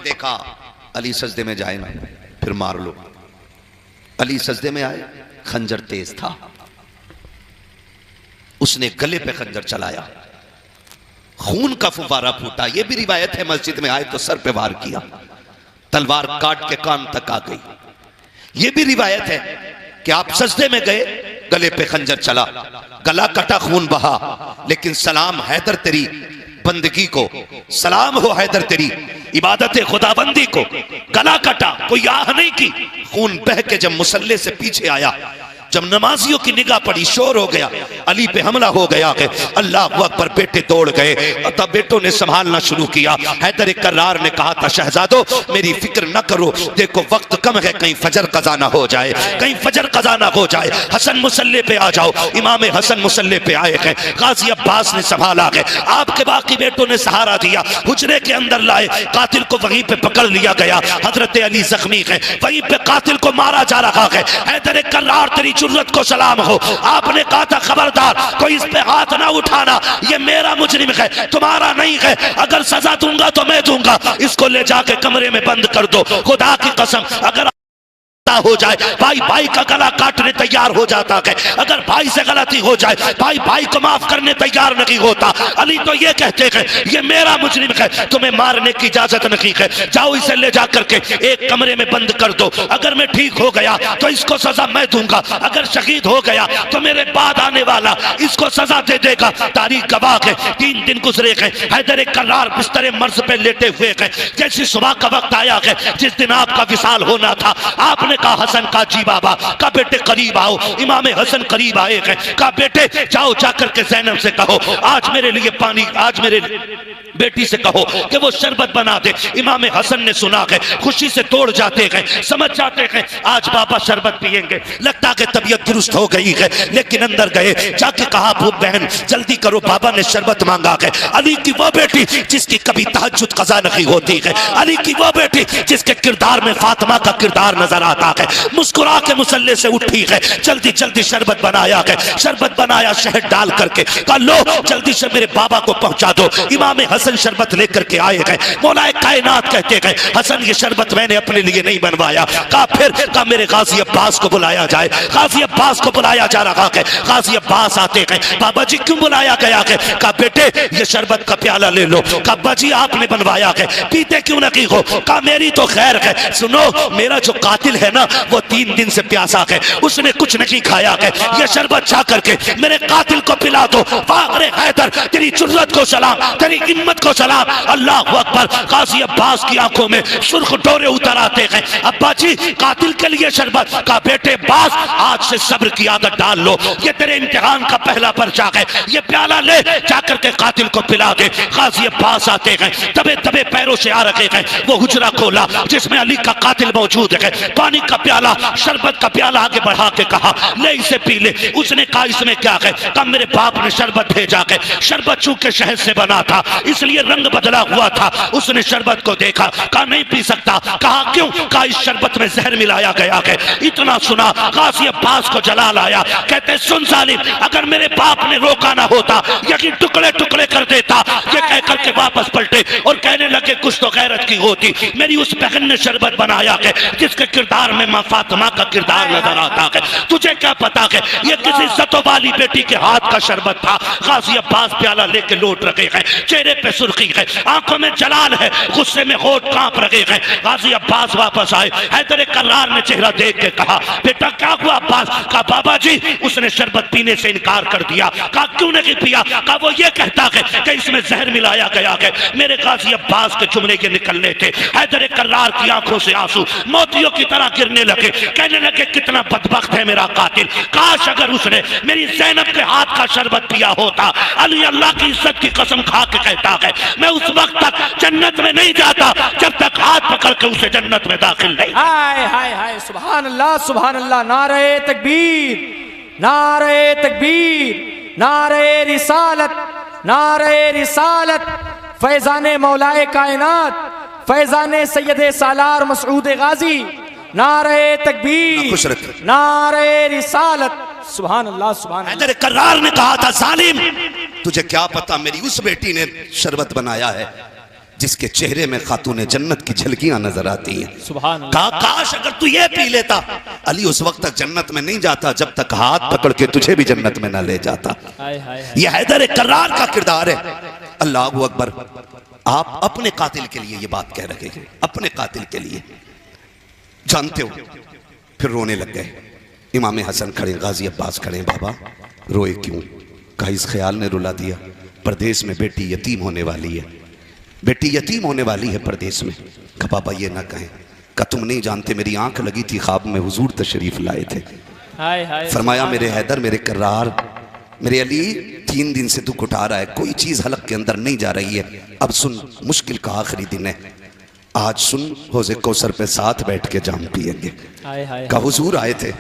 देखा अली सजदे में जाए ना, फिर मार लो। अली सजदे में आए, खंजर तेज था, उसने गले पे खंजर चलाया, खून का फुवारा फूटा। यह भी रिवायत है मस्जिद में आए तो सर पे वार किया, तलवार काट के कान तक आ गई। यह भी रिवायत है कि आप सजदे में गए, गले पे खंजर चला, गला कटा, खून बहा, लेकिन सलाम हैदर तेरी बंदगी को, सलाम हो हैदर तेरी इबादत खुदाबंदी को। गला कटा, कोई आह नहीं की, खून बह के जब मुसल्ले से पीछे आया, जब नमाजियों की निगाह पड़ी, शोर हो गया, अली पे हमला हो गया कि अल्लाह अकबर। बेटे दौड़ गए, तब बेटों ने संभालना शुरू किया। हैदर कर्रार ने कहा था, शहजादो मेरी फिक्र न करो, देखो वक्त कम है, कहीं फजर कज़ा ना हो जाए, कहीं फजर कज़ा ना हो जाए। हसन मुसल्ले पे आ जाओ। इमाम हसन मुसल्ले पे आए हैं, गाजी अब्बास ने संभाला है, आपके बाकी बेटों ने सहारा दिया, हुजरे के अंदर लाए, कातिल को वहीं पे पकड़ लिया गया। हजरत अली जख्मी है, वहीं पे कातिल को मारा जा रहा है। हैदर कर्रार तेरी जुर्रत को सलाम हो, आपने कहा था खबरदार कोई इस पे हाथ ना उठाना, ये मेरा मुजरिम है, तुम्हारा नहीं है, अगर सजा दूंगा तो मैं दूंगा, इसको ले जाके कमरे में बंद कर दो। खुदा की कसम अगर हो जाए, भाई भाई का गला काटने तैयार हो जाता है, अगर भाई से गलती हो जाए, भाई भाई को माफ करने तैयार नहीं होता। अली तो ये कहते हैं ये मेरा मुजरिम है, तुम्हें मारने की इजाजत नहीं है, जाओ इसे ले जाकर के एक कमरे में बंद कर दो, अगर मैं ठीक हो गया तो इसको सजा मैं दूंगा, अगर शहीद हो गया तो मेरे बाद आने वाला इसको सजा दे देगा। तारीख गवाह है, 3 दिन गुजरे हैं, हैदर कर्रार बिस्तर मर्ज पे लेटे हुए हैं। जैसी सुबह का वक्त आया है, जिस दिन आपका विसाल होना था, आपने कहा हसन का जी बाबा का बेटे करीब आओ। इमाम हसन करीब आए हैं, कहा बेटे जाओ जाकर के ज़ैनब से कहो आज मेरे लिए पानी, आज मेरे बेटी से कहो कि वो शरबत बना दे। इमाम हसन ने सुना है, खुशी से तोड़ जाते हैं, समझ जाते हैं आज बाबा शरबत पिएंगे, लगता है तबीयत दुरुस्त हो गई है। लेकिन अंदर गए, जाके कहा बहन जल्दी करो, बाबा ने शरबत मांगा है। अली की वो बेटी जिसकी कभी तहज्जुद कज़ा नहीं होती है, अली की वो बेटी जिसके किरदार में फातिमा का किरदार नजर आता है, मुस्कुरा के मुसल्ले से उठी है, जल्दी जल्दी शरबत बनाया है। शरबत बनाया शहद डाल करके, कहा लो जल्दी से मेरे बाबा को पहुंचा दो। इमाम हसन शरबत लेकर के आए हैं। मौलाए कायनात कहते हैं हसन ये शरबत मैंने अपने लिए नहीं बनवाया। कहा फिर, कहा मेरे गाजी अब्बास को बुलाया जाए। गाजी अब्बास को बुलाया जा रहा है। गाजी अब्बास आते हैं, बाबा जी क्यों बुलाया गया है? कहा बेटे ये शरबत का प्याला ले लो। कहा अब्बा जी आपने बनवाया है, पीते क्यों नहीं हो? कहा मेरी तो खैर है, सुनो मेरा जो कातिल है ना वो 3 दिन से प्यासा है, उसने कुछ नहीं खाया है, ये शरबत जा करके मेरे कातिल को पिला दो। अरे हैदर तेरी जुर्रत को सलाम, तेरी हिम्मत को सलाम, अल्लाह अकबर। गाजी अब्बास की आंखों में सुर्ख डोरे उतर आते हैं। अब्बा जी कातिल के लिए शरबत। का बेटे बास आज से सब्र की आदत डाल लो, ये तेरे इम्तिहान का पहला पर्चा है, ये प्याला ले जाकर के कातिल को पिला दे। गाजी अब्बास आते हैं, दबे दबे पैरों से आ रखे हैं, वो हुजरा खोला जिसमें अली का कातिल मौजूद है, पानी का प्याला, शरबत का प्याला आगे बढ़ा के कहा ले इसे पी ले। उसने कहा इसमें क्या है? कहा मेरे बाप ने शरबत भेजा है, शरबत चूंकि शहद से बना था इसलिए रंग बदला हुआ था। उसने शरबत को देखा, कहा नहीं पी सकता। कहा क्यों? कहा इस शरबत में जहर मिलाया गया है। इतना सुना गाजी अब्बास को जलाल आया, कहते सुन जालिम अगर मेरे बाप ने रोका ना होता यही टुकड़े टुकड़े कर देता। ये कह करके वापस पलटे और कहने लगे कुछ तो गैरत की होती, मेरी उस बहन ने शरबत बनाया है जिसके किरदार में मां फातिमा का किरदार नजर आता है, तुझे क्या पता है ये किसी इज्जतों वाली बेटी के हाथ का शरबत था। गाजी अब्बास प्याला लेके लौट रखे हैं, चेहरे पे सुर्खी है, आंखों में जलाल है, गुस्से में होठ कांप रहे हैं। गाजी अब्बास वापस आए, हैदर कर्रार ने चेहरा देख के कहा बेटा क्या हुआ अब्बास? कहा बाबा जी उसने शरबत पीने से इनकार कर दिया। कहा क्यों नहीं पिया? कहा वो ये कहता है कि इसमें जहर मिलाया गया है। मेरे गाजी अब्बास के जुमले के निकलने थे, हैदर कर्रार की आंखों से आंसू मोतियों की तरह गिरने लगे, कहने लगे कितना बदबख्त है मेरा कातिल, काश अगर उसने मेरी ज़ैनब के हाथ का शरबत पिया होता। अली अल्लाह की इज्जत की कसम खा के कहता है मैं उस वक्त तक जन्नत में नहीं जाता जब तक हाथ पकड़ के उसे जन्नत में दाखिल नहीं। हाय हाय हाय सुभान अल्लाह सुभान अल्लाह। नारे तकबीर, नारे तकबीर, नारे रिसालत, नारे रिसालत। फैजाने मौलाए कायनात, फैजाने सैयदे सालार मसऊद गाजी, नारे तकबीर, नारे रिसालत। सुभान अल्लाह सुभान अल्लाह। हैदर कर्रार ने कहा था जालिम तुझे क्या पता मेरी उस बेटी ने शरबत बनाया है जिसके चेहरे में खातून जन्नत की झलकियां नजर आती हैं। सुभान अल्लाह। कहा काश अगर तू ये पी लेता। अली उस वक्त तक जन्नत में नहीं जाता जब तक हाथ पकड़ के तुझे भी जन्नत में ना ले जाता। हाय हाय हाय। यह हैदर कर्रार का किरदार है। अल्लाह अकबर। आप अपने कातिल के लिए ये बात कह रहे हैं, अपने कातिल के लिए, जानते हो। फिर रोने लग गए। इमाम हसन खड़े, गाजी अब्बास खड़े। बाबा रोए क्यों? कहा इस ख्याल ने रुला दिया, परदेश में बेटी यतीम होने वाली है, बेटी यतीम होने वाली है परदेश में। कहा बाबा ये ना कहें। कहा तुम नहीं जानते मेरी आंख लगी थी, ख्वाब में हुजूर तशरीफ लाए थे। हाय हाय। फरमाया मेरे हैदर, मेरे कर्रार, मेरे अली 3 दिन से दुख उठा रहा है, कोई चीज हलक के अंदर नहीं जा रही है। अब सुन, मुश्किल का आखिरी दिन है, आज सुन, हौज़े कौसर पे साथ बैठ के जाम पिएंगे। हाय हाय। कहा हुजूर आए थे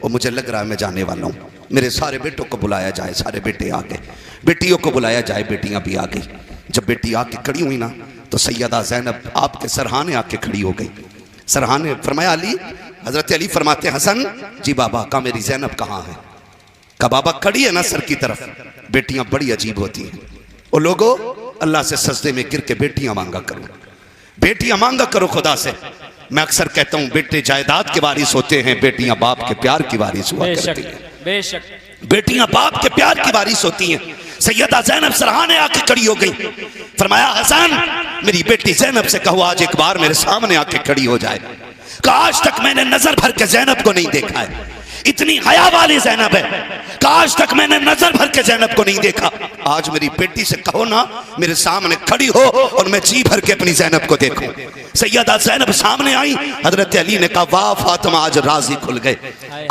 और मुझे लग रहा है मैं जाने वाला हूँ, मेरे सारे बेटों को बुलाया जाए। सारे बेटे आ गए, बेटियों को बुलाया जाए, बेटियां भी आ गई। जब बेटी आके खड़ी हुई ना तो सैयदा ज़ैनब आपके सरहाने आके खड़ी हो गई। सरहाने फरमाया अली, हजरत अली फरमाते हसन जी बाबा। का मेरी ज़ैनब कहाँ है? का बाबा खड़ी है ना सर की तरफ। बेटियां बड़ी अजीब होती हैं। और लोगों, अल्लाह से सजदे में गिर के बेटियां मांगा करो, बेटियां मांगा करो खुदा से। मैं अक्सर कहता हूं बेटे जायदाद के वारिस होते हैं, बेटियां बाप के प्यार की वारिस हुआ करती हैं। बेशक बेटियां बाप के प्यार की वारिस होती हैं। सैयदा ज़ैनब सरहाने आके खड़ी हो गई। फरमाया हसन मेरी बेटी ज़ैनब से कहो आज एक बार मेरे सामने आके खड़ी हो जाए। कहा आज तक मैंने नजर भर के ज़ैनब को नहीं देखा है, इतनी हया वाली ज़ैनब है। आज तक मैंने नजर भर के ज़ैनब को नहीं देखा। आज मेरी बेटी से कहो ना मेरे सामने खड़ी हो और मैं जी भर के अपनी ज़ैनब को देखूं। सैयदा ज़ैनब सामने आई। हजरत अली ने कहा वाह फातिमा, आज राज़ी खुल गए,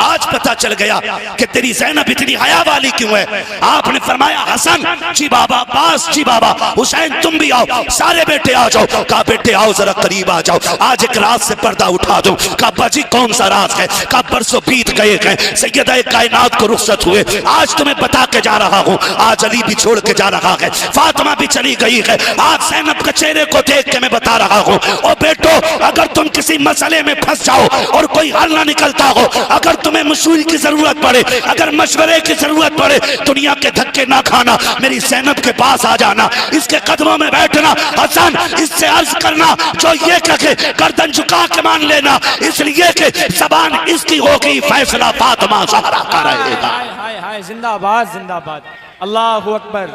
आज पता चल गया कि तेरी ज़ैनब इतनी हया वाली क्यों है। आपने फरमाया हसन जी बाबा, अब्बास जी बाबा, हुसैन तुम भी आओ, सारे बेटे आ जाओ। कहा बेटे आओ जरा करीब आ जाओ, आज एक राज से पर्दा उठा दो। कहा बाजी कौन सा राज है? कहा बरसों बीत गए हैं, सैयदा कायनात को रुखसत हुए, आज तुम्हें बता के जा रहा हूँ। आज अली भी छोड़ के जा रहा है, फातिमा भी चली गई है, आज ज़ैनब के चेहरे को देख के मैं बता रहा हूँ। और बेटो अगर तुम किसी मसले में फंस जाओ और कोई हल ना निकलता हो, अगर तुम्हें मशवरे की जरूरत पड़े, अगर मशवरे की जरूरत पड़े, दुनिया के धक्के ना खाना, मेरी ज़ैनब के पास आ जाना, इसके कदमों में बैठना। हसन इससे अर्ज करना जो ये कहे गर्दन झुका के मान लेना, इसलिए कि ज़बान इसकी होगी, फैसला फातिमा ज़हरा का रहेगा। हाय हाय हाय। जिंदाबाद जिंदाबाद। अल्लाहु अकबर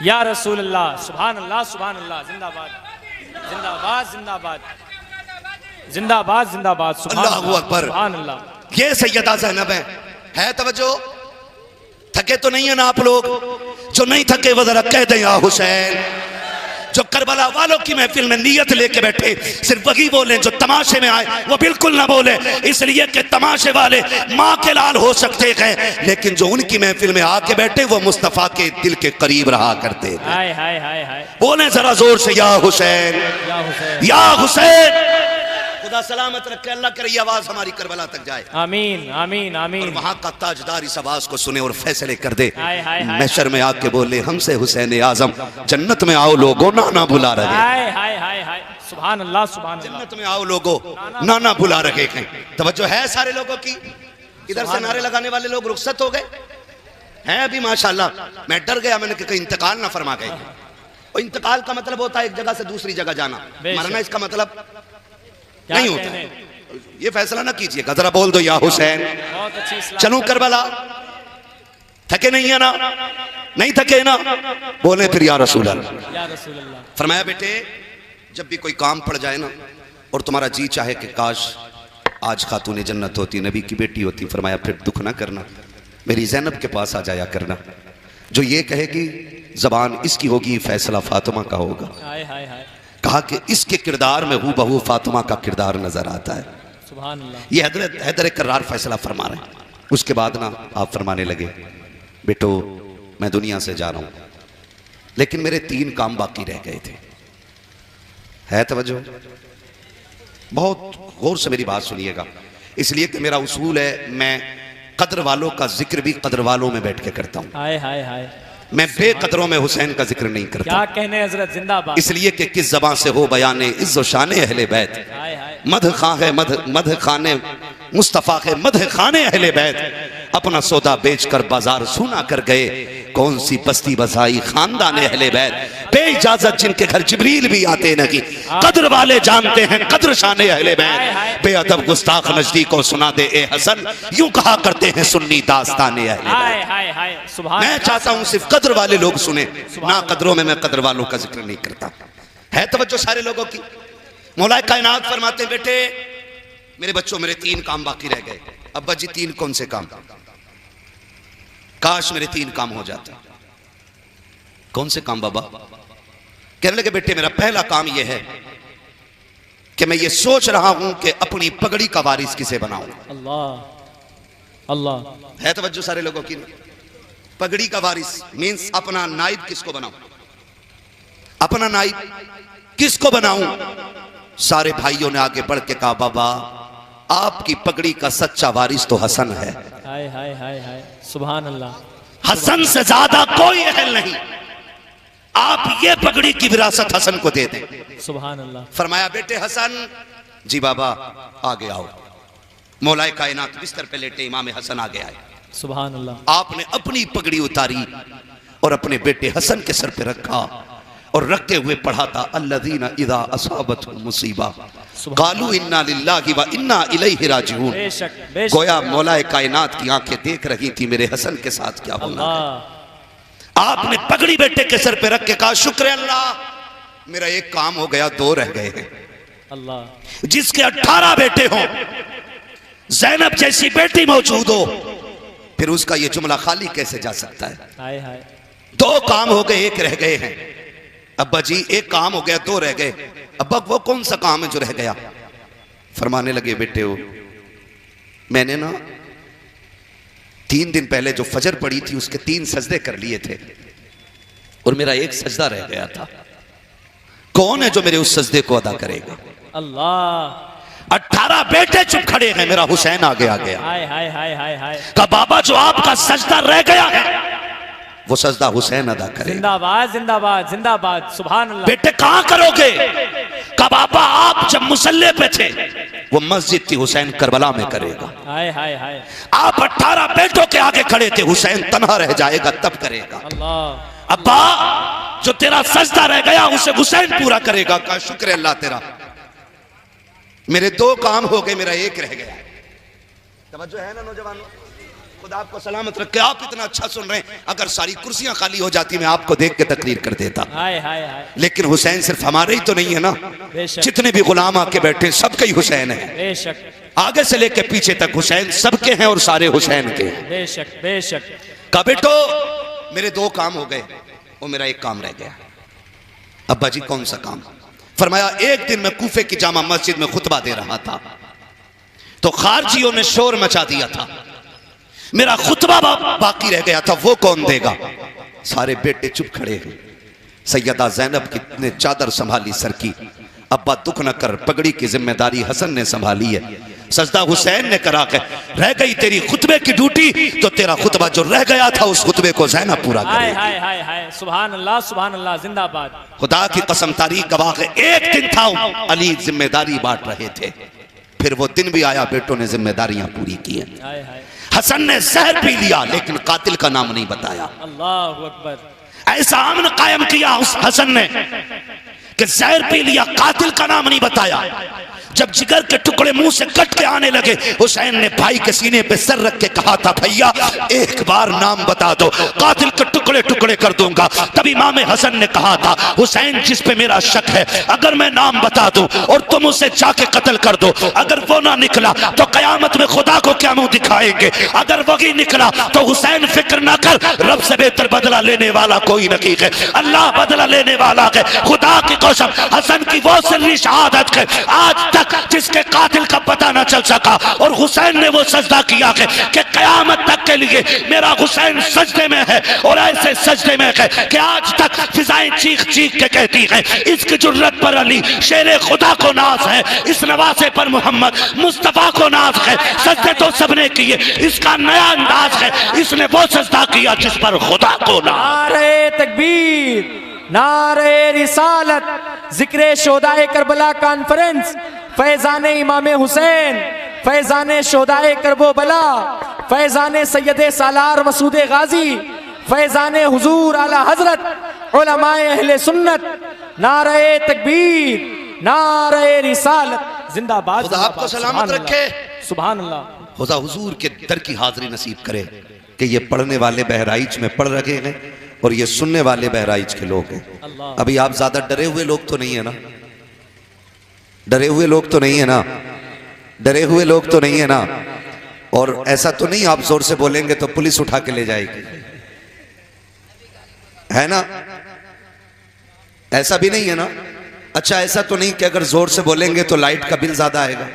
या रसूल अल्लाह। सुभान अल्लाह सुभान अल्लाह। जिंदाबाद जिंदाबाद जिंदाबाद जिंदाबाद जिंदाबाद। अल्लाहु अकबर। सुभान अल्लाह। ये सैयदा ज़ैनब है तवज्जो। थके तो नहीं है ना आप लोग? जो नहीं थके वो जरा कह दें या हुसैन। जो करबला वालों की महफिल में नियत लेके बैठे सिर्फ वही बोले, जो तमाशे में आए वो बिल्कुल ना बोले, इसलिए कि तमाशे वाले माँ के लाल हो सकते हैं, लेकिन जो उनकी महफिल में आके बैठे वो मुस्तफा के दिल के करीब रहा करते हैं। हाय हाय हाय हाय। बोले जरा जोर से या हुसैन, या हुसैन, या हुसैन। खुदा सलामत रखे, अल्लाह करे ये आवाज हमारी करबला तक जाए। आमीन आमीन आमीन। और वहां का ताजदार इस आवाज को सुने और फैसले कर दे। हाय हाय हाय। महशर में आके बोले हमसे हुसैन आजम जन्नत में आओ लोगो, ना ना भुला रहे। हाय हाय हाय हाय। सुभान अल्लाह सुभान अल्लाह। जन्नत में आओ लोगो, ना ना भुला रहे हैं। तवज्जो है सारे लोगों की? इधर से नारे लगाने वाले लोग रुखसत हो गए हैं अभी माशाल्लाह। मैं डर गया, मैंने कहा इंतकाल ना फरमा गए। और इंतकाल का मतलब होता है एक जगह से दूसरी जगह जाना, मरना इसका मतलब नहीं होता। ये फैसला ना कीजिएगा, जरा बोल दो या हुसैन। बहुत अच्छी। चलूं करबला? थके नहीं है ना? नहीं थके ना? बोले फिर या रसूल अल्लाह। या रसूल अल्लाह। फरमाया बेटे जब भी कोई काम पड़ जाए ना और तुम्हारा जी चाहे कि काश आज खातून जन्नत होती, नबी की बेटी होती, फरमाया फिर दुख ना करना, मेरी ज़ैनब के पास आ जाया करना। जो ये कहेगी ज़बान इसकी होगी, फैसला फातिमा का होगा। हाय हाय हाय। कहा कि इसके किरदार में हूँ बहू फातिमा का किरदार नजर आता है। सुभान अल्लाह। ये हैदर कर्रार फैसला फरमा रहे हैं। उसके बाद ना आप फरमाने लगे बेटो मैं दुनिया से जा रहा हूं, लेकिन मेरे 3 काम बाकी रह गए थे। है तवज्जो? बहुत गौर से मेरी बात सुनिएगा, इसलिए कि मेरा उसूल है मैं कद्र वालों का जिक्र भी कद्र वालों में बैठ के करता हूं। हाय हाय हाय। मैं बेकदरों में हुसैन का जिक्र नहीं करता। क्या कहने हजरत, जिंदाबाद। इसलिए कि किस ज़बान से हो बयाने इज्ज़ो शाने अहले बैत, हाय हाय। मध खां है मध खाने मुस्तफ़ा है मध खाने अहले बैत। अपना सौदा बेचकर बाजार सूना कर गए। कौन सी बस्ती बसाई खानदान अहले बैत, बेइजाजत जिनके घर जिब्रील भी आते नहीं। कद्र वाले जानते हैं कद्र शान अहले बैत, बेअदब गुस्ताख नजदीक को सुना दे ए हसन, यूं कहा करते हैं सुन्नी दास्तान अहले बैत। मैं चाहता हूं सिर्फ कद्र वाले लोग सुने, ना कद्रों में मैं कद्र वालों का जिक्र नहीं करता। है तवज्जो सारे लोगों की। मौला कायनात फरमाते हैं बेटे मेरे बच्चों मेरे 3 काम बाकी रह गए। अब्बा जी 3 कौन से काम? काश मेरे 3 काम हो जाते। कौन से काम बाबा? कहने लगे बेटे मेरा पहला काम यह है कि मैं ये सोच रहा हूं कि अपनी पगड़ी का वारिस किसे बनाऊं। अल्लाह अल्लाह। है तवज्जो सारे लोगों की। पगड़ी का वारिस मींस अपना नाइब किसको बनाऊं, अपना नाइब किसको बनाऊं। सारे भाइयों ने आगे बढ़ के कहा बाबा आपकी पगड़ी का सच्चा वारिस तो हसन है। हाय हाय हाय हाय सुभान अल्लाह। हसन से ज्यादा कोई अहल नहीं, आप ये पगड़ी की विरासत हसन को दे दें। सुभान अल्लाह। फरमाया बेटे हसन जी बाबा आगे आओ। मौलाए कायनात बिस्तर पे लेटे इमाम हसन आगे आए। सुभान अल्लाह। आपने अपनी पगड़ी उतारी और अपने बेटे हसन के सर पे रखा और रखते हुए पढ़ा था अल्लज़ीना इज़ा असाबतहुम मुसीबा क़ालू इन्ना लिल्लाहि व इन्ना इलैहि राजिऊन। गोया मौलाए कायनात की आंखें देख रही थी मेरे हसन के साथ क्या होना है। आपने पगड़ी बेटे के सर पे रख के कहा शुक्र अल्लाह मेरा एक काम हो गया, 2 रह गए हैं। अल्लाह। जिसके 18 बेटे हों, ज़ैनब जैसी बेटी मौजूद हो, फिर उसका ये जुमला खाली कैसे जा सकता है। हाय हाय। 2 काम हो गए, 1 रह गए हैं। अब्बा जी एक काम हो गया, 2 रह गए। अब्बा वो कौन सा काम है जो रह गया? फरमाने लगे बेटे हो मैंने ना 3 दिन पहले जो फजर पड़ी थी उसके 3 सजदे कर लिए थे और मेरा एक सजदा रह गया था। कौन है जो मेरे उस सजदे को अदा करेगा? अल्लाह। 18 बेटे चुप खड़े हैं, मेरा हुसैन आगे आ गया। हाय हाय हाय हाय हाय। कहा बाबा जो आपका सजदा रह गया है वो सजदा हुसैन अदा करे। जिंदाबाद जिंदाबाद जिंदाबाद सुभान अल्लाह। बेटे कहां करोगे? कहा बाबा आप जब मुसल्ले पे थे वो मस्जिद थी, हुसैन करबला में करेगा। हाय हाय हाय। आप 18 बेटों के आगे खड़े थे, हुसैन तन्हा रह जाएगा तब करेगा। अल्लाह। अब्बा जो तेरा सजदा रह गया उसे हुसैन पूरा करेगा। कहा शुक्र अल्लाह तेरा, मेरे 2 काम हो गए, मेरा 1 रह गया। तवज्जो है ना नौजवानों? खुदा आपको सलामत रखे। आप इतना अच्छा सुन रहे हैं, अगर सारी कुर्सियां खाली हो जाती मैं आपको देख के तकरीर कर देता। हाय हाय हाय। लेकिन हुसैन सिर्फ हमारे ही तो नहीं है ना, बेशक। जितने भी गुलाम आके बैठे सबके ही हुसैन है। बेशक। आगे से लेके पीछे तक हुसैन सबके हैं और सारे हुसैन के हैं। बेशक बेशक। कहा बेटो मेरे 2 काम हो गए और मेरा 1 काम रह गया। अब्बा जी कौन सा काम? फरमाया एक दिन मैं कूफे की जामा मस्जिद में खुतबा दे रहा था तो खारजियों ने शोर मचा दिया था, मेरा खुतबा बाकी रह गया था, वो कौन देगा? सारे बेटे चुप खड़े हैं। सैयदा ज़ैनब की ने चादर संभाली सर की। अब्बा दुख न कर, पगड़ी की जिम्मेदारी हसन ने संभाली है। सजदा हुसैन ने करा के रह गई तेरी खुतबे की ड्यूटी, तो तेरा खुतबा जो रह गया था उस खुतबे को ज़ैनब पूरा करेगी। हाय हाय हाय सुभान अल्लाह जिंदाबाद। खुदा की कसम तारीख गवाह है, एक दिन था अली जिम्मेदारी बांट रहे थे, फिर वो दिन भी आया बेटों ने जिम्मेदारियां पूरी की हैं। हाय हाय। हसन ने जहर पी लिया लेकिन कातिल का नाम नहीं बताया। अल्लाह अकबर। ऐसा अमन कायम किया उस हसन ने कि जहर पी लिया, कातिल का नाम नहीं बताया। जब जिगर के टुकड़े मुंह से कट के आने लगे, हुसैन ने भाई के सीने पे सर रख के कहा था भैया एक बार नाम बता दो, कातिल के टुकड़े टुकड़े कर दूंगा। तभी इमाम हसन ने कहा था हुसैन जिस पे मेरा शक है, अगर मैं नाम बता दूं और तुम उसे जाके कत्ल कर दो, अगर वो ना निकला तो कयामत में खुदा को क्या मुंह दिखाएंगे, अगर वही निकला तो हुसैन फिक्र ना कर, रब से बेहतर बदला लेने वाला कोई नहीं है, अल्लाह बदला लेने वाला है। खुदा की कसम हसन की वो सिर्री शहादत है आज तक जिसके कातिल का पता ना चल सका, और हुसैन ने वो सजदा किया है कि कयामत तक के लिए मेरा हुसैन सजदे में है, और ऐसे सजदे में है कि आज तक फिजाएं चीख चीख के कहती हैं इसकी जुर्रत पर अली, शेरे खुदा को नाज है, इस नवासे पर मोहम्मद मुस्तफा को नाज है। सजदे तो सबने किए, इसका नया अंदाज है, इसने वो सजदा किया जिस पर खुदा को नाज। नारे तकबीर, नारे रिसालत, जिक्र शोदाए करबला कॉन्फ्रेंस, फैजान इमाम हुसैन, फैजान शोदाए करबो बला, फैज़ान सैयद सालार मसूद गाजी, फैज़ान हुजूर आला हजरत उलमाए अहले सुन्नत, नारे तकबीर, नारे रिसालत, जिंदाबाद। खुदा आपको सलामत रखे, सुभान अल्लाह। खुदा हुजूर के दर की हाजिरी नसीब करे कि ये पढ़ने वाले बहराइच में पढ़ रहे हैं और ये सुनने वाले बहराइच के लोग हैं। अभी आप ज्यादा डरे हुए लोग तो नहीं है ना? डरे हुए लोग तो नहीं है ना? डरे हुए लोग तो नहीं है ना? और ऐसा तो नहीं आप जोर से बोलेंगे तो पुलिस उठा के ले जाएगी, है ना? ऐसा भी नहीं है ना? अच्छा, ऐसा तो नहीं कि अगर जोर से बोलेंगे तो लाइट का बिल ज्यादा आएगा?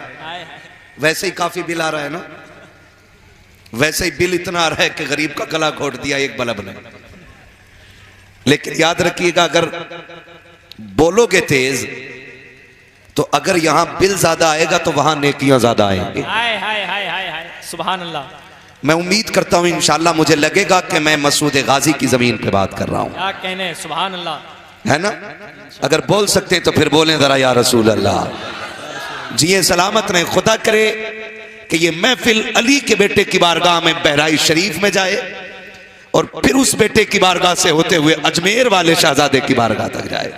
वैसे ही काफी बिल आ रहा है ना? वैसे ही बिल इतना आ रहा है कि गरीब का गला घोट दिया एक बल्ब ने। लेकिन याद रखिएगा, अगर बोलोगे तेज तो अगर यहां बिल ज्यादा आएगा तो वहां नेकियां ज्यादा आएंगी। हाय हाय हाय हाय हाय, सुभान अल्लाह। मैं उम्मीद करता हूं इंशाल्लाह मुझे लगेगा कि मैं मसूद गाजी की जमीन पे बात कर रहा हूं। क्या कहने, सुभान अल्लाह, है ना? अगर बोल सकते हैं तो फिर बोलें जरा या रसूल अल्लाह। जिए सलामत रहे, खुदा करे कि ये महफिल अली के बेटे की बारगाह में बहराइच शरीफ में जाए और फिर उस बेटे की बारगाह से होते हुए अजमेर वाले शहजादे की बारगाह तक जाए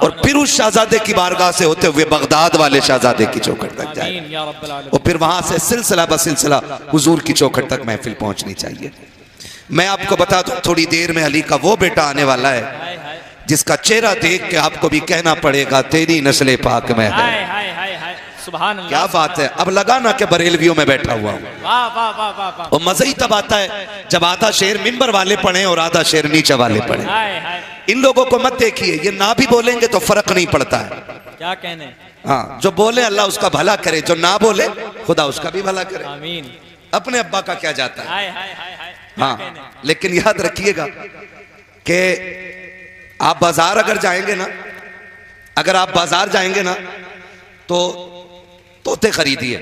और फिर उस शहजादे की बारगाह से होते हुए बगदाद वाले शहजादे की चौखट तक जाए और फिर वहां से सिलसिला बसिलसिला हुजूर की चौखट तक महफिल पहुंचनी चाहिए। मैं आपको बता दूं, थोड़ी देर में अली का वो बेटा आने वाला है जिसका चेहरा देख के आपको भी कहना पड़ेगा तेरी नस्ल पाक में है। सुभान अल्लाह, क्या बात है। अब लगा ना कि बरेलवियों में बैठा हुआ हूं। वाह वाह वाह वाह वाह। और मजा ही तब आता है जब आधा शेर मिंबर वाले पढ़े और आधा शेर नीचे वाले पढ़े। हाय हाय, इन लोगों को मत देखिए, ये ना भी बोलेंगे तो फर्क नहीं पड़ता है। क्या कहने। हाँ, जो बोले अल्लाह उसका भला करे, जो ना बोले खुदा उसका भी भला करे। आमीन। अपने अब्बा का क्या जाता है। हाय हाय हाय हाय। हाँ, लेकिन याद रखिएगा कि आप बाजार अगर जाएंगे ना, अगर आप बाजार जाएंगे ना तो तोते खरीदिए।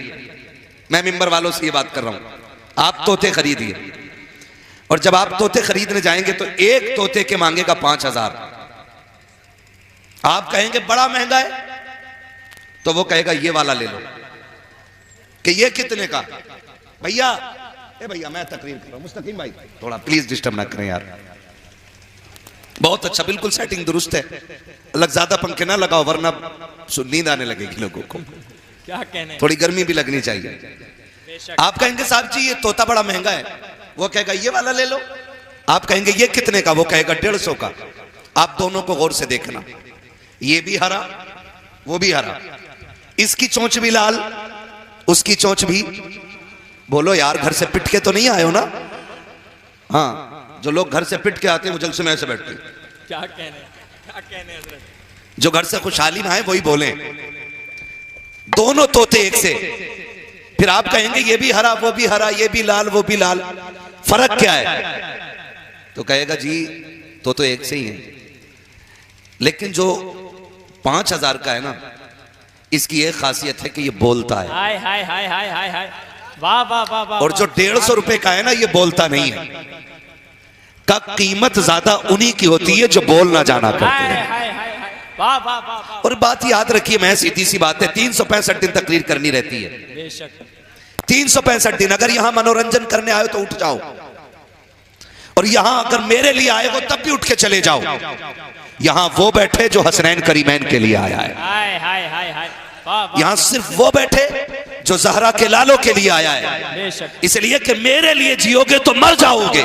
मैं मिंबर वालों से ये बात कर रहा हूं, आप तोते खरीदिए और जब आप तोते खरीदने जाएंगे तो एक तोते के मांगेगा 5,000। आप कहेंगे बड़ा महंगा है, तो वो कहेगा ये वाला ले लो। कि ये कितने का? भैया, ए भैया मैं तकरीर कर रहा हूं, मुस्तकीम भाई थोड़ा प्लीज डिस्टर्ब ना करें यार। बहुत अच्छा, बिल्कुल सेटिंग दुरुस्त है। अलग ज्यादा पंखे ना लगाओ वरना नींद आने लगेगी लोगों को। क्या कहने, थोड़ी गर्मी भी लगनी चाहिए। आप कहेंगे साहब जी ये तोता बड़ा महंगा है, वो कहेगा ये वाला ले लो। आप कहेंगे ये कितने का? वो कहेगा 150 का। आप दोनों को गौर से देखना, ये भी हरा वो भी हरा, इसकी चोंच भी लाल उसकी चोंच भी। बोलो यार, घर से पिट के तो नहीं आए हो ना? हाँ, जो लोग घर से पिट के आते हैं वो जलसे में ऐसे बैठते हैं। क्या कहने, क्या कहने हजरत। जो घर से खुशहाली में आए वही बोले। दोनों तोते एक से। फिर आप कहेंगे ये भी हरा वो भी हरा, ये भी लाल वो भी लाल, फर्क क्या है? तो कहेगा जी तो एक से ही है, लेकिन जो 5,000 का है ना, इसकी एक खासियत है कि ये बोलता है। हाय हाय हाय हाय हाय हाय, वाह वाह वाह वाह। और जो 150 रुपए का है ना, ये बोलता नहीं है। का कीमत ज्यादा उन्हीं की होती है जो बोलना जाना करते हैं। वाह वाह वाह। और बात याद रखिए, मैं सीधी सी बात है, 365 दिन तकरीर करनी रहती है। बेशक 365 दिन। अगर यहां मनोरंजन करने आए तो उठ जाओ, और यहां अगर मेरे लिए आए हो तब भी उठ के चले जाओ। यहां वो बैठे जो हसनैन करीमैन के लिए आया है। हाय हाय हाय हाय, यहां सिर्फ वो बैठे जो जहरा के लालों के लिए आया है। इसलिए कि मेरे लिए जियोगे तो मर जाओगे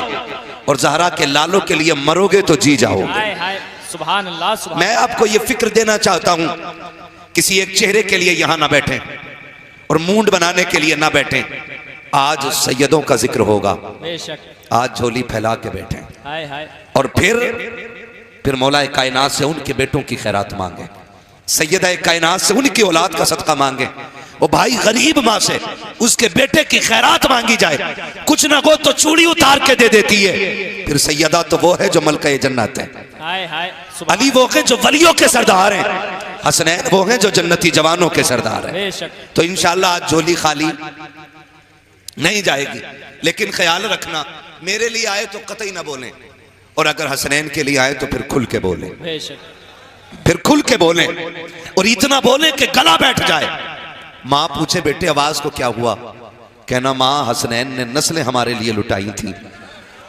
और जहरा के लालों के लिए मरोगे तो जी जाओगे। सुभान अल्लाह, सुभान। मैं आपको ये फिक्र देना चाहता हूं, किसी एक चेहरे के लिए यहां ना बैठे और मूंड बनाने के लिए ना बैठे। आज सैयदों का जिक्र होगा, आज झोली फैला के बैठे और फिर मौला कायनात से उनके बेटों की खैरात मांगे, सैयदा कायनात से उनकी औलाद का सदका मांगे। वो भाई गरीब माँ से उसके बेटे की खैरात मांगी जाए, कुछ ना हो तो चूड़ी उतार के दे देती है। फिर सैयदा तो वो है जो मलका जन्नत है, अली वो है जो वलियों के सरदार हैं, हसनैन वो हैं जो जन्नती जवानों के सरदार हैं। तो इंशाअल्लाह आज झोली खाली नहीं जाएगी, लेकिन ख्याल रखना मेरे लिए आए तो कतई ना बोलें, और अगर हसनैन के लिए आए तो फिर खुल के बोलें, फिर खुल के बोलें, और इतना बोलें कि गला बैठ जाए। माँ पूछे बेटे आवाज को क्या हुआ, कहना माँ हसनैन ने नस्लें हमारे लिए लुटाई थी,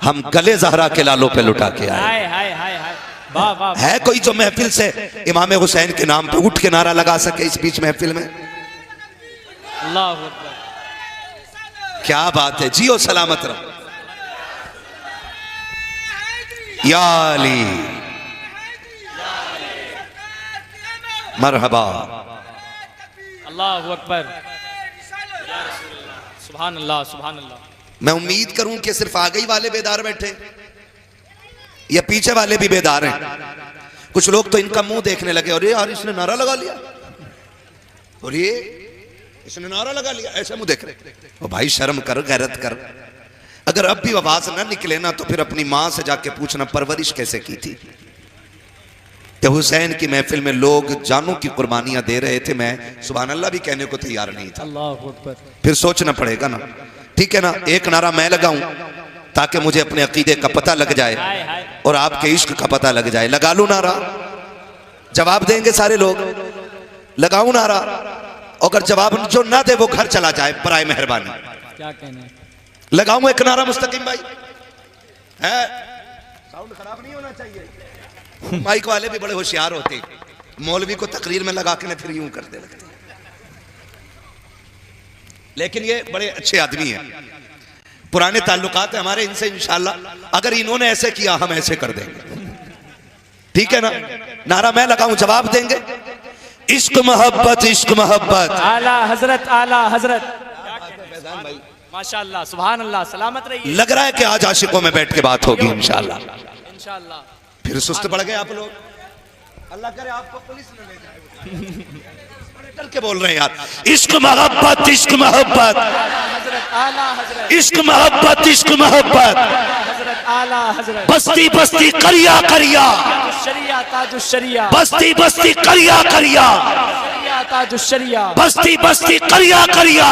हम गले जहरा के लालों पे लुटा के आए। हाय हाय हाय हाय, वाह वाह। है कोई जो महफिल से इमाम हुसैन के नाम पे उठ के नारा लगा सके इस बीच महफिल में? अल्लाह अकबर। क्या बात है, जियो सलामत रहो। या अली मरहबा। अल्लाह अकबर। सुभान अल्लाह सुभान अल्लाह। मैं उम्मीद करूं कि सिर्फ आगे ही वाले बेदार बैठे या पीछे वाले भी बेदार हैं। कुछ लोग तो इनका मुंह देखने लगे, अरे यार इसने नारा लगा लिया, और ये इसने नारा लगा लिया, ऐसे मुंह देख रहे। ओ भाई शर्म कर, गैरत कर। अगर अब भी आवाज ना निकले ना तो फिर अपनी मां से जाके पूछना परवरिश कैसे की थी। कि हुसैन की महफिल में लोग जानों की कुर्बानियां दे रहे थे, मैं सुभान अल्लाह भी कहने को तैयार नहीं था। अल्लाह अकबर। फिर सोचना पड़ेगा ना, ठीक है ना। एक नारा मैं लगाऊं ताकि मुझे अपने अकीदे का पता लग जाए और आपके इश्क का पता लग जाए। लगा लूं नारा, जवाब देंगे सारे लोग। लगाऊं नारा, अगर जवाब जो ना दे वो घर चला जाए, बराए मेहरबानी। क्या कहना है? लगाऊं एक नारा मुस्तकीम भाई? है साउंड खराब नहीं होना चाहिए। माइक वाले भी बड़े होशियार होते हैं, मौलवी को तकरीर में लगा के ना फिर यूं करते लगते, लेकिन ये बड़े अच्छे आदमी हैं, पुराने ताल्लुकात है हमारे इनसे। इंशाल्लाह अगर इन्होंने ऐसे किया हम ऐसे कर देंगे, ठीक है ना। नारा मैं लगाऊं, जवाब देंगे। इश्क मोहब्बत, इश्क मोहब्बत। आला हजरत, आला हजरत। माशाअल्लाह सुभान अल्लाह, सलामत रहिए। लग रहा है कि आज आशिकों में बैठ के बात होगी इंशाल्लाह। इंशाअल्लाह। फिर सुस्त पड़ गए आप लोग, अल्लाह करे आपको पुलिस न ले जाए। डर के बोल रहे हैं यार। इश्क मोहब्बत, इश्क मोहब्बत, आला हजरत, इश्क मोहब्बत, इश्क मोहब्बत। हजरत आला हजरत। बस्ती बस्ती करिया करिया, शरिया ताजु शरिया, बस्ती बस्ती करिया करिया, शरिया ताजु शरिया, बस्ती बस्ती करिया करिया।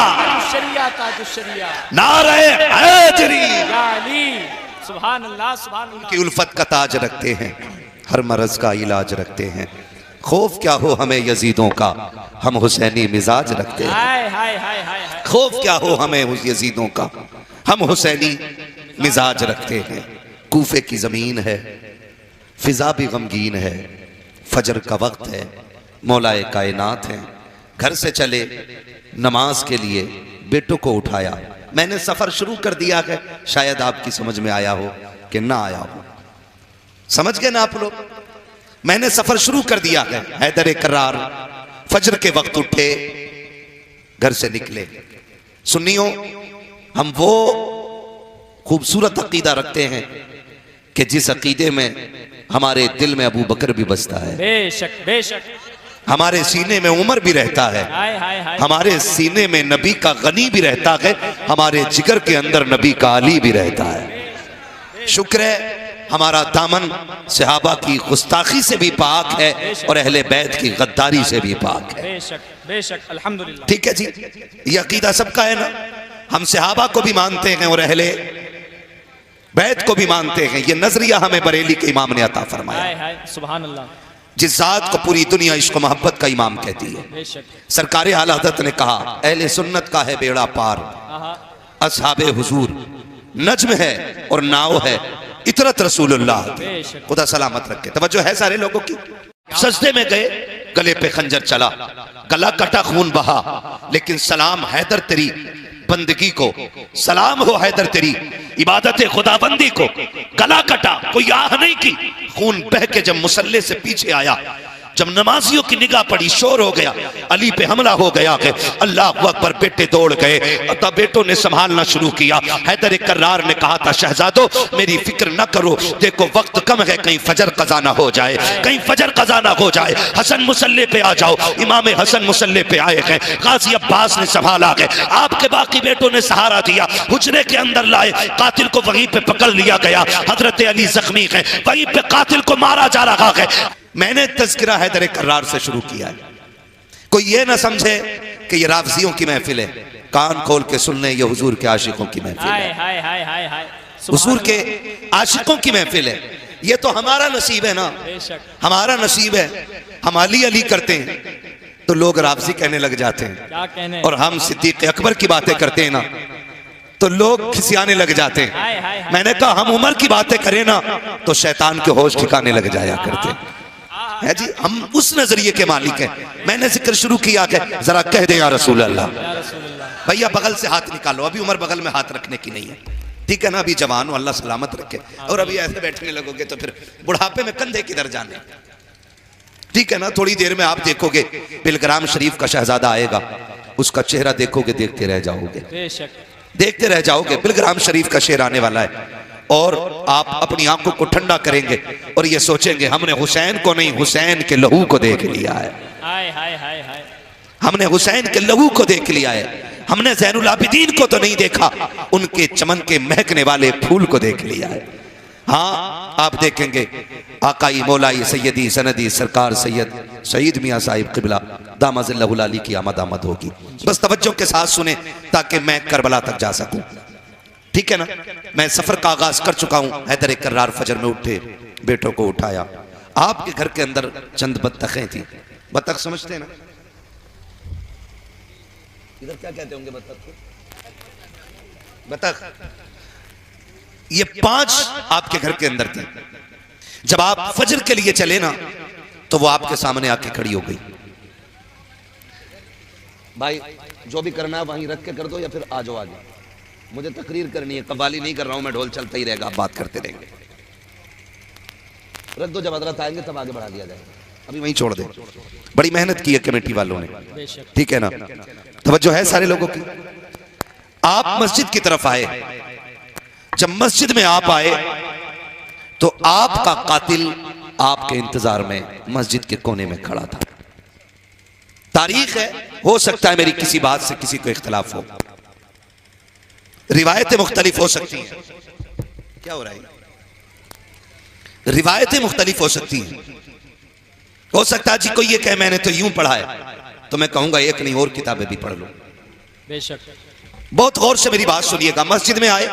शरिया ताजु शरिया। नारे हैदरी। या अली सुभान अल्लाह सुभान अल्लाह। की उल्फत का ताज रखते हैं, हर मरज का इलाज रखते हैं। खौफ क्या हो हमें यजीदों का, हम हुसैनी मिजाज रखते हैं। हाय हाय हाय हाय हाय। खौफ क्या हो हमें उस यजीदों का, हम हुसैनी मिजाज रखते हैं। कूफे की जमीन है, फिजा भी गमगीन है, फजर का वक्त है, मौलाए कायनात हैं। घर से चले नमाज के लिए, बेटों को उठाया। मैंने सफर शुरू कर दिया है, शायद आपकी समझ में आया हो कि ना आया हो। समझ गए ना आप लोग? मैंने सफर शुरू कर दिया है। हैदर करार फजर के वक्त उठे, घर से निकले। सुन्नियों, हम वो खूबसूरत अकीदा रखते हैं कि जिस अकीदे में हमारे दिल में अबू बकर भी बसता है, बेशक बेशक, हमारे सीने में उमर भी रहता है, हाय हाय हाय, हमारे सीने में नबी का गनी भी रहता है, हमारे जिगर के अंदर नबी का अली भी रहता है। शुक्र है हमारा दामन सहाबा की गुस्ताखी से भी पाक है और अहले बैत की गद्दारी से भी पाक है। बेशक बेशक, अल्हम्दुलिल्लाह। ठीक है जी, ये अकीदा सबका है ना। हम सहाबा को भी मानते हैं और अहले बैत को भी मानते हैं। ये नजरिया हमें बरेली के इमाम ने अता फरमाया। हाय हाय सुभान अल्लाह। जिस जात को पूरी दुनिया इश्क मोहब्बत का इमाम कहती है। बेशक। सरकार आला हज़रत ने कहा, अहले सुन्नत का है बेड़ा पार, असहाबे हुजूर नज्म है और नाव है, इतरत रसूलुल्लाह की। खुदा सलामत रखे। तवज्जो है सारे लोगों की। सजदे में गए, गले पे खंजर चला, गला कटा, खून बहा, लेकिन सलाम हैदर तेरी बंदगी को, सलाम हो हैदर तेरी इबादत खुदाबंदी को। गला कटा, कोई आह नहीं की, खून बह के जब मुसल्ले से पीछे आया, जब नमाजियों की निगाह पड़ी, शोर हो गया, अली पे हमला हो गया कि अल्लाह अकबर। बेटे दौड़ गए, तब बेटों ने संभालना शुरू किया। हैदर कर्रार ने कहा था, शहजादो मेरी फिक्र न करो, देखो वक्त कम है, कहीं फजर कज़ा ना हो जाए, कहीं फजर कज़ा ना हो जाए। हसन मुसल्ले पे आ जाओ। इमाम हसन मुसल्ले पे आए गए, गाजी अब्बास ने संभाला गए, आपके बाकी बेटों ने सहारा दिया, हुजरे के अंदर लाए, कातिल को वहीं पे पकड़ लिया गया। हजरत अली जख्मी है, वहीं पे कातिल को मारा जा रहा है। मैंने तज़किरा हैदर कर्रार से शुरू किया है। कोई ये ना समझे कि ये राफ़ज़ियों की महफिल है। कान खोल के सुन ले, ये हुजूर के आशिकों की महफिल है, हाय हाय हाय हाय, हुजूर के आशिकों की महफिल है। ये तो हमारा नसीब है ना, हमारा नसीब है। हम अली अली करते हैं तो लोग राफ़ज़ी कहने लग जाते हैं, क्या कहने। और हम सिद्दीक़ अकबर की बातें करते हैं ना तो लोग खिसियाने लग जाते हैं। हाय, हाय, हाय। मैंने कहा हम उम्र की बातें करें ना तो शैतान के होश ठिकाने लग जाया करते है जी। हम उस नजरिए के मालिक हैं। मैंने जिक्र शुरू किया कि जरा कह दे या रसूल अल्लाह। भैया बगल से हाथ निकालो, अभी उम्र बगल में हाथ रखने की नहीं है, ठीक है ना। अभी जवान हो, अल्लाह सलामत रखे। और अभी ऐसे बैठने लगोगे तो फिर बुढ़ापे में कंधे किधर जाने, ठीक है ना। थोड़ी देर में आप देखोगे बिलग्राम शरीफ का शहजादा आएगा, उसका चेहरा देखोगे, देखते रह जाओगे, देखते रह जाओगे। बिलग्राम शरीफ का शेर आने वाला है और आप अपनी आंखों को ठंडा करेंगे और ये सोचेंगे हमने हुसैन को नहीं, हुसैन के लहू को देख लिया है। हाय हाय हाय हाय, हमने हुसैन के लहू को देख लिया है। हमने ज़ैनुल आबिदीन को तो नहीं देखा, उनके चमन के महकने वाले फूल को देख लिया है। हाँ, आप देखेंगे आकाई मौलाई सैयदी सनदी सरकार सैयद सईद मियाँ साहिब क़िबला दामज़िल्लहुल अली की आमद आमद होगी। बस तवज्जो के साथ सुने ताकि मैं करबला तक जा सकूं, ठीक है ना। मैं सफर का आगाज कर चुका हूं। हैदर कर्रार फजर में उठे, बेटों को उठाया। आपके घर के अंदर चंद बत्तखें थी। बत्तख समझते हैं ना, इधर क्या कहते होंगे बत्तख को? बत्तख। ये 5 आपके घर के अंदर थी। जब आप फजर के लिए चले ना तो वो आपके सामने आके खड़ी हो गई। भाई जो भी करना है वहीं रख के कर दो या फिर आ जाओ आगे, मुझे तकरीर करनी है, कव्वाली नहीं कर रहा हूं मैं, ढोल चलता ही रहेगा, आप बात करते रहेंगे। रख दो, जब हजरत आएंगे तब आगे बढ़ा दिया जाएगा, अभी वहीं छोड़ दे। बड़ी मेहनत की है कमेटी वालों ने, ठीक है ना। तवज्जो है सारे लोगों की। आप मस्जिद की तरफ आए। जब मस्जिद में आप आए तो आपका कातिल आपके इंतजार में मस्जिद के कोने में खड़ा था। तारीख है, हो सकता है मेरी किसी बात से किसी को इख्तिलाफ हो, रिवायतें मुख्तलिफ हो सकती हैं। क्या हो रहा है? रिवायतें मुख्तलिफ हो सकती हैं। हो सकता है जी कोई ये कहे मैंने तो यूं पढ़ा है, तो मैं कहूंगा एक नहीं और किताबें भी पढ़ लो। बेशक। बहुत गौर से मेरी बात सुनिएगा। मस्जिद में आए,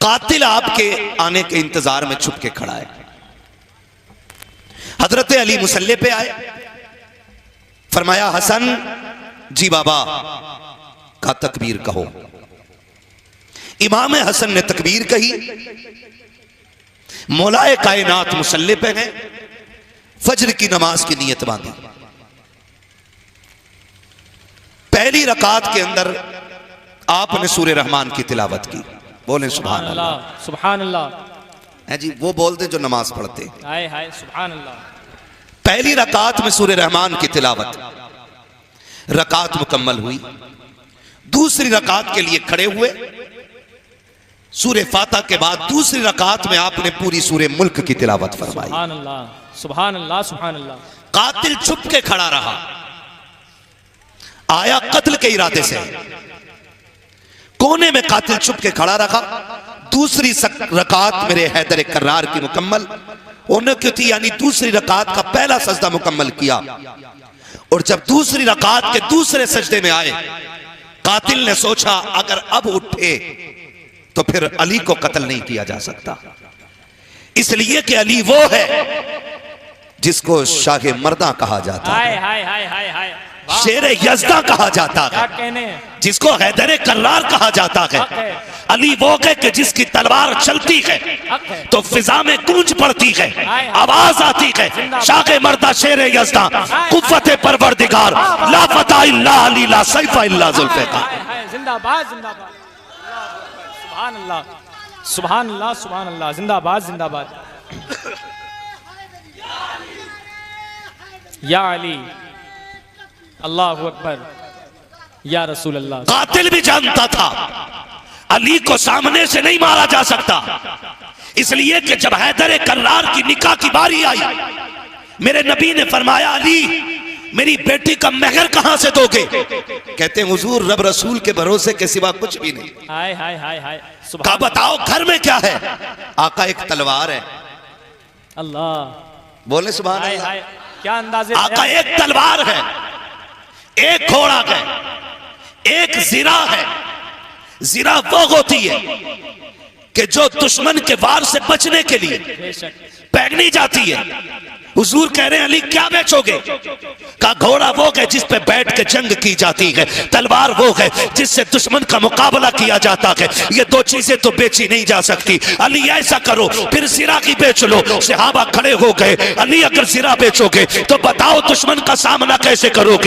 कातिल आपके आने के इंतजार में छुप के खड़ा है। हजरत अली मुसल्ले पे आए, फरमाया हसन जी बाबा का तकबीर कहो। इमाम हसन ने तकबीर कही। मौलाए कायनात मुसल्ले पे हैं, फजर की नमाज की नीयत बांधी। पहली रकात के अंदर आपने सूरे रहमान की तिलावत की। बोले सुभान अल्लाह, सुभान अल्लाह। है जी, वो बोलते जो नमाज पढ़ते। हाय हाय, सुभान अल्लाह। पहली रकात में सूरे रहमान की तिलावत, रकात मुकम्मल हुई। दूसरी रकात के लिए खड़े हुए। सूरे फातिहा के बाद दूसरी रकात में आपने पूरी सूरे मुल्क की तिलावत फरमाई। सुभान अल्लाह, सुभान अल्लाह, सुभान अल्लाह। कातिल छुप के खड़ा रहा, आया कत्ल के इरादे से। कोने में कातिल छुप के खड़ा रहा। दूसरी रकात मेरे हैदर कर्रार की मुकम्मल होने की थी, यानी दूसरी रकात का पहला सजदा मुकम्मल किया। और जब दूसरी रकात के दूसरे सजदे में आए, कातिल ने सोचा अगर अब उठे तो फिर अली को कत्ल नहीं किया जा सकता, इसलिए कि अली वो है जिसको शाह मर्दा कहा जाता है, हाय हाय हाय हाय, शेर यज़दा कहा जाता है, जिसको हैदर कर्रार कहा जाता है। अली वो है कि जिसकी तलवार चलती है तो फिजा में गूंज पड़ती है, आवाज आती है, शाह मर्दा शेर यज़दा कुव्वत परवरदिगार ला फता इल्ला अली ला सैफ इल्ला जुल्फ़िकार। जिंदाबाद जिंदाबाद, सुभान अल्लाह, सुभान अल्लाह, सुभान अल्लाह, जिंदाबाद जिंदाबाद। या अली, अल्लाहु अकबर, या रसूल अल्लाह। कातिल भी जानता था अली को सामने से नहीं मारा जा सकता, इसलिए कि जब हैदर कर्रार की निकाह की बारी आई, मेरे नबी ने फरमाया अली मेरी बेटी का महर कहां से दोगे? कहते हैं हुजूर रब रसूल के भरोसे के सिवा कुछ भी नहीं। हाय हाय हाय हाय, कहा बताओ घर में क्या है? आका एक तलवार है। अल्लाह, बोले सुभान हाय अल्लाह। हाय, क्या अंदाजे। आका एक तलवार है, एक घोड़ा है, एक जिरा है। जिरा वो होती है कि जो दुश्मन के वार से बचने के लिए पैगनी जाती है, हुजूर कह रहे हैं अली क्या बेचोगे? का घोड़ा वो है जिस पे बैठ के जंग की जाती है, तलवार वो है जिससे दुश्मन का मुकाबला किया जाता है। ये दो चीजें तो बेची नहीं जा सकती। अली ऐसा करो फिर सिरा की बेच लो। सहाबा खड़े हो गए, अली अगर सिरा बेचोगे तो बताओ दुश्मन का सामना कैसे करोगे?